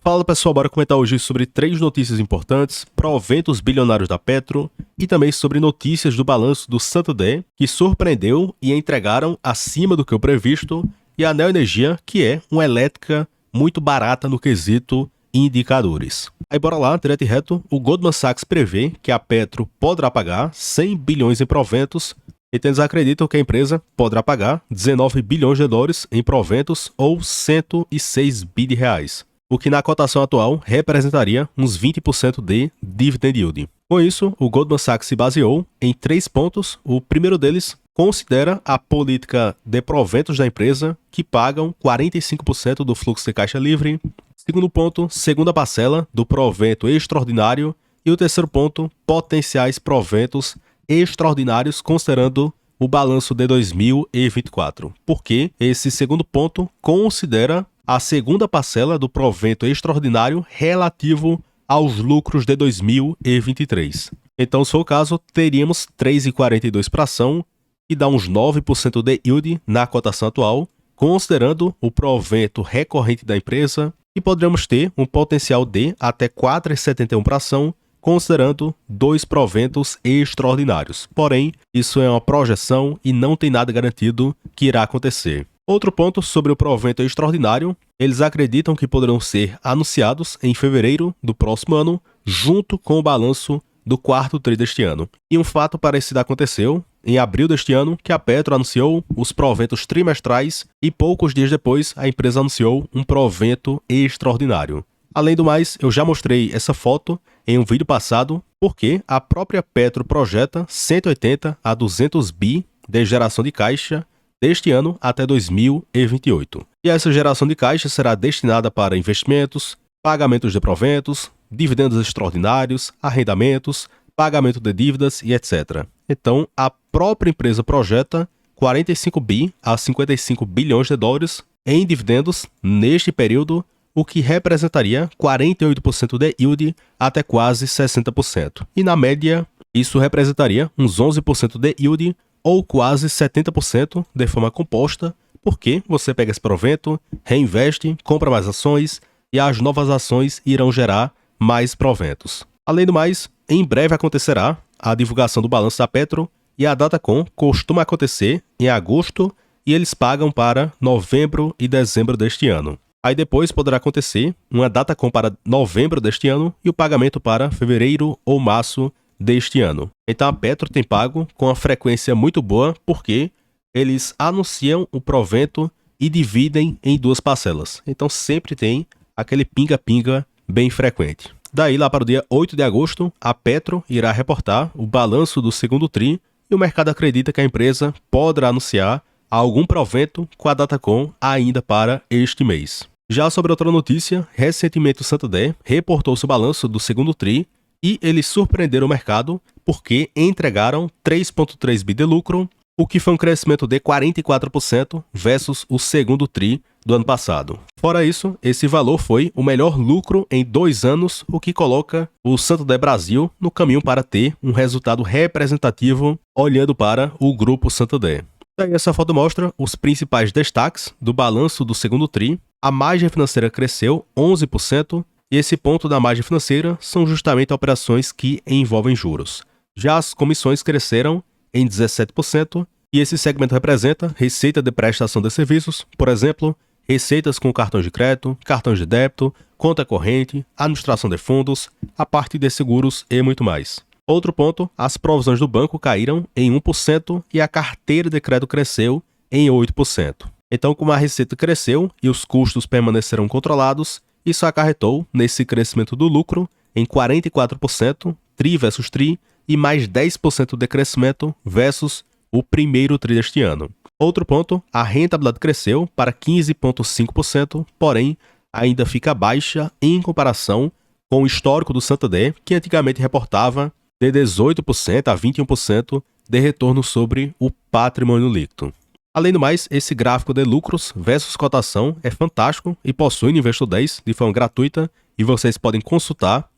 Fala pessoal, bora comentar hoje sobre 3 notícias importantes, proventos bilionários da Petro e também sobre notícias do balanço do Santander, que surpreendeu e entregaram acima do que o previsto, e a Neoenergia, que é uma elétrica muito barata no quesito indicadores. Aí bora lá, direto e reto, o Goldman Sachs prevê que a Petro poderá pagar 100 bilhões em proventos, e eles acreditam que a empresa poderá pagar 19 bilhões de dólares em proventos ou 106 bi de reais, o que na cotação atual representaria uns 20% de dividend yield. Com isso, o Goldman Sachs se baseou em 3 pontos. O primeiro deles considera a política de proventos da empresa, que pagam 45% do fluxo de caixa livre. Segundo ponto, segunda parcela do provento extraordinário. E o terceiro ponto, potenciais proventos extraordinários considerando o balanço de 2024. Porque esse segundo ponto considera a segunda parcela do provento extraordinário relativo aos lucros de 2023. Então, se for o caso, teríamos 3,42 para ação, e dá uns 9% de yield na cotação atual, considerando o provento recorrente da empresa, e poderíamos ter um potencial de até 4,71 para ação, considerando 2 proventos extraordinários. Porém, isso é uma projeção e não tem nada garantido que irá acontecer. Outro ponto sobre o provento extraordinário, eles acreditam que poderão ser anunciados em fevereiro do próximo ano, junto com o balanço do quarto tri deste ano. E um fato parecido aconteceu em abril deste ano, que a Petro anunciou os proventos trimestrais e poucos dias depois a empresa anunciou um provento extraordinário. Além do mais, eu já mostrei essa foto em um vídeo passado, porque a própria Petro projeta 180 a 200 bi de geração de caixa deste ano até 2028. E essa geração de caixa será destinada para investimentos, pagamentos de proventos, dividendos extraordinários, arrendamentos, pagamento de dívidas e etc. Então, a própria empresa projeta 45 bi a 55 bilhões de dólares em dividendos neste período, o que representaria 48% de yield até quase 60%. E na média, isso representaria uns 11% de yield ou quase 70% de forma composta, porque você pega esse provento, reinveste, compra mais ações e as novas ações irão gerar mais proventos. Além do mais, em breve acontecerá a divulgação do balanço da Petro, e a Datacom costuma acontecer em agosto e eles pagam para novembro e dezembro deste ano. Aí depois poderá acontecer uma Datacom para novembro deste ano e o pagamento para fevereiro ou março deste ano. Então a Petro tem pago com uma frequência muito boa, porque eles anunciam o provento e dividem em 2 parcelas. Então sempre tem aquele pinga-pinga bem frequente. Daí lá para o dia 8 de agosto, a Petro irá reportar o balanço do segundo tri e o mercado acredita que a empresa poderá anunciar algum provento com a Datacom ainda para este mês. Já sobre outra notícia, recentemente o Santander reportou seu balanço do segundo tri e eles surpreenderam o mercado porque entregaram 3,3 bi de lucro, o que foi um crescimento de 44% versus o segundo tri do ano passado. Fora isso, esse valor foi o melhor lucro em 2 anos, o que coloca o Santander Brasil no caminho para ter um resultado representativo olhando para o grupo Santander. Daí essa foto mostra os principais destaques do balanço do segundo tri. A margem financeira cresceu 11%, e esse ponto da margem financeira são justamente operações que envolvem juros. Já as comissões cresceram em 17%, e esse segmento representa receita de prestação de serviços, por exemplo, receitas com cartões de crédito, cartões de débito, conta corrente, administração de fundos, a parte de seguros e muito mais. Outro ponto, as provisões do banco caíram em 1% e a carteira de crédito cresceu em 8%. Então, como a receita cresceu e os custos permaneceram controlados, isso acarretou nesse crescimento do lucro em 44%, tri versus tri, e mais 10% de crescimento versus o primeiro tri deste ano. Outro ponto, a rentabilidade cresceu para 15,5%, porém ainda fica baixa em comparação com o histórico do Santander, que antigamente reportava de 18% a 21% de retorno sobre o patrimônio líquido. Além do mais, esse gráfico de lucros versus cotação é fantástico e possui no Investor 10 de forma gratuita e vocês podem consultar.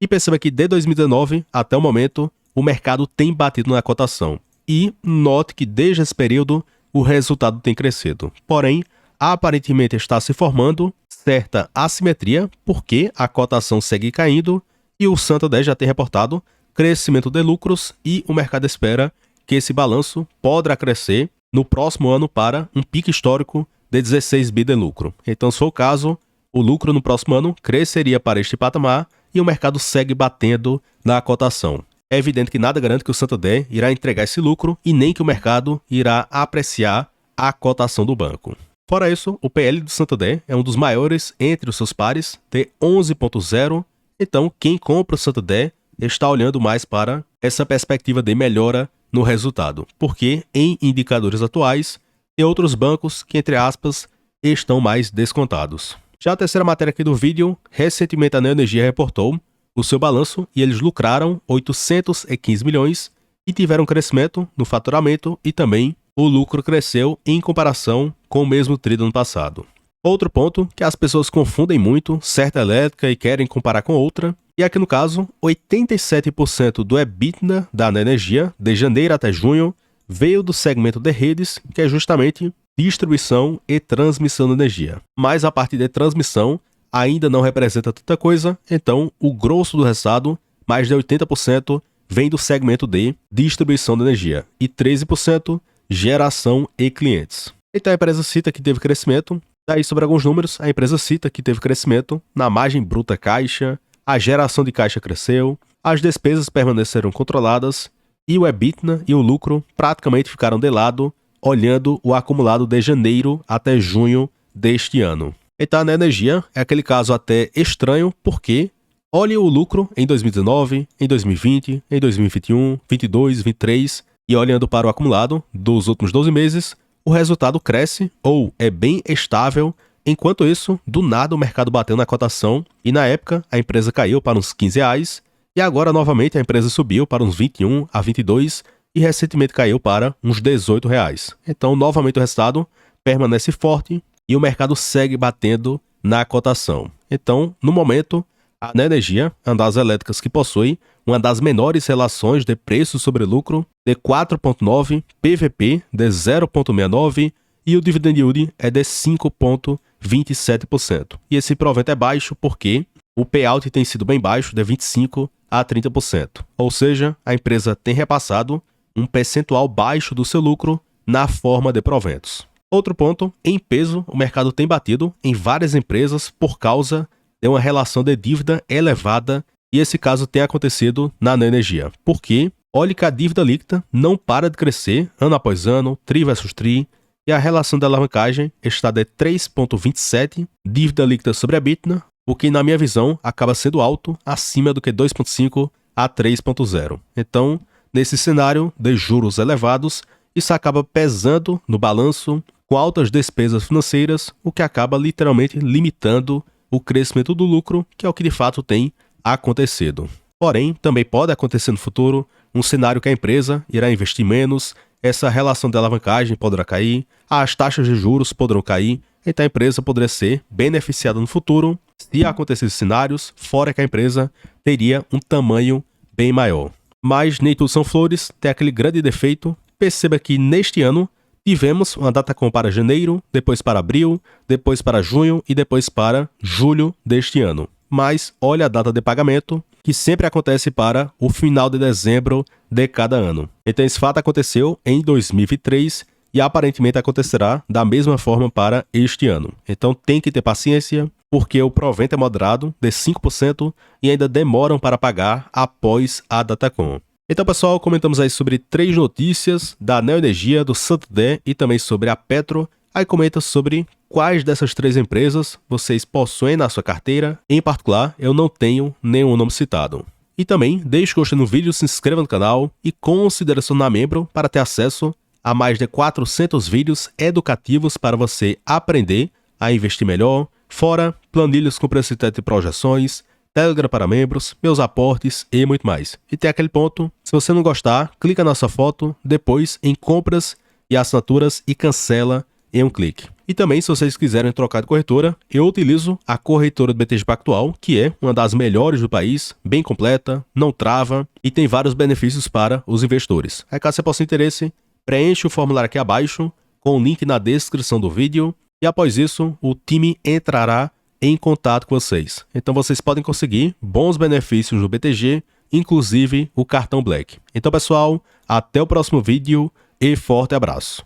E perceba que de 2019 até o momento, o mercado tem batido na cotação. E note que desde esse período, o resultado tem crescido. Porém, aparentemente está se formando certa assimetria, porque a cotação segue caindo e o Santander já tem reportado crescimento de lucros e o mercado espera que esse balanço poderá crescer no próximo ano para um pico histórico de 16 bi de lucro. Então, se for o caso, o lucro no próximo ano cresceria para este patamar e o mercado segue batendo na cotação. É evidente que nada garante que o Santander irá entregar esse lucro e nem que o mercado irá apreciar a cotação do banco. Fora isso, o PL do Santander é um dos maiores entre os seus pares, de 11,0. Então, quem compra o Santander está olhando mais para essa perspectiva de melhora no resultado, porque em indicadores atuais, tem outros bancos que, entre aspas, estão mais descontados. Já a terceira matéria aqui do vídeo, recentemente a Neoenergia reportou o seu balanço e eles lucraram 815 milhões e tiveram crescimento no faturamento e também o lucro cresceu em comparação com o mesmo trimestre do ano passado. Outro ponto que as pessoas confundem muito certa elétrica e querem comparar com outra, e aqui no caso, 87% do EBITDA da Neoenergia, de janeiro até junho, veio do segmento de redes, que é justamente distribuição e transmissão de energia. Mas a parte de transmissão ainda não representa tanta coisa, então o grosso do resultado, mais de 80%, vem do segmento de distribuição de energia e 13% geração e clientes. Então a empresa cita que teve crescimento, daí sobre alguns números, a empresa cita que teve crescimento na margem bruta caixa, a geração de caixa cresceu, as despesas permaneceram controladas e o EBITDA e o lucro praticamente ficaram de lado, olhando o acumulado de janeiro até junho deste ano. Então a Neoenergia é aquele caso até estranho, porque olhe o lucro em 2019, em 2020, em 2021, 2022, 2023 e olhando para o acumulado dos últimos 12 meses, o resultado cresce ou é bem estável. Enquanto isso, do nada o mercado bateu na cotação e na época a empresa caiu para uns R$15 e agora novamente a empresa subiu para uns 21 a 22 e recentemente caiu para uns R$18. Então novamente o resultado permanece forte e o mercado segue batendo na cotação. Então, no momento, a Neoenergia é uma das elétricas que possui uma das menores relações de preço sobre lucro de 4,9, PVP de 0,69 e o dividend yield é de 5,27%. E esse provento é baixo porque o payout tem sido bem baixo, de 25% a 30%. Ou seja, a empresa tem repassado um percentual baixo do seu lucro na forma de proventos. Outro ponto, em peso, o mercado tem batido em várias empresas por causa de uma relação de dívida elevada e esse caso tem acontecido na Neoenergia. Porque, olhe que a dívida líquida não para de crescer ano após ano, tri versus tri, e a relação de alavancagem está de 3,27 dívida líquida sobre a EBITDA, o que na minha visão acaba sendo alto, acima do que 2,5 a 3,0. Então, nesse cenário de juros elevados, isso acaba pesando no balanço com altas despesas financeiras, o que acaba literalmente limitando o crescimento do lucro, que é o que de fato tem acontecido. Porém, também pode acontecer no futuro um cenário que a empresa irá investir menos, essa relação de alavancagem poderá cair, as taxas de juros poderão cair, então a empresa poderia ser beneficiada no futuro se acontecer cenários, fora que a empresa teria um tamanho bem maior. Mas nem tudo são flores, tem aquele grande defeito. Perceba que neste ano tivemos uma Datacom para janeiro, depois para abril, depois para junho e depois para julho deste ano. Mas olha a data de pagamento, que sempre acontece para o final de dezembro de cada ano. Então esse fato aconteceu em 2023 e aparentemente acontecerá da mesma forma para este ano. Então tem que ter paciência, porque o provento é moderado de 5% e ainda demoram para pagar após a Datacom. Então, pessoal, comentamos aí sobre 3 notícias da Neoenergia, do Santander e também sobre a Petro. Aí comenta sobre quais dessas 3 empresas vocês possuem na sua carteira. Em particular, eu não tenho nenhum nome citado. E também deixe o gostei no vídeo, se inscreva no canal e considere se tornar membro para ter acesso a mais de 400 vídeos educativos para você aprender a investir melhor, fora planilhas com preço e teto e projeções, Telegram para membros, meus aportes e muito mais. E tem aquele ponto, se você não gostar, clica na sua foto, depois em compras e assinaturas e cancela em um clique. E também, se vocês quiserem trocar de corretora, eu utilizo a corretora do BTG Pactual, que é uma das melhores do país, bem completa, não trava e tem vários benefícios para os investidores. Aí caso você possa ter interesse, preencha o formulário aqui abaixo, com o link na descrição do vídeo, e após isso, o time entrará em contato com vocês. Então vocês podem conseguir bons benefícios no BTG, inclusive o cartão Black. Então pessoal, até o próximo vídeo e forte abraço.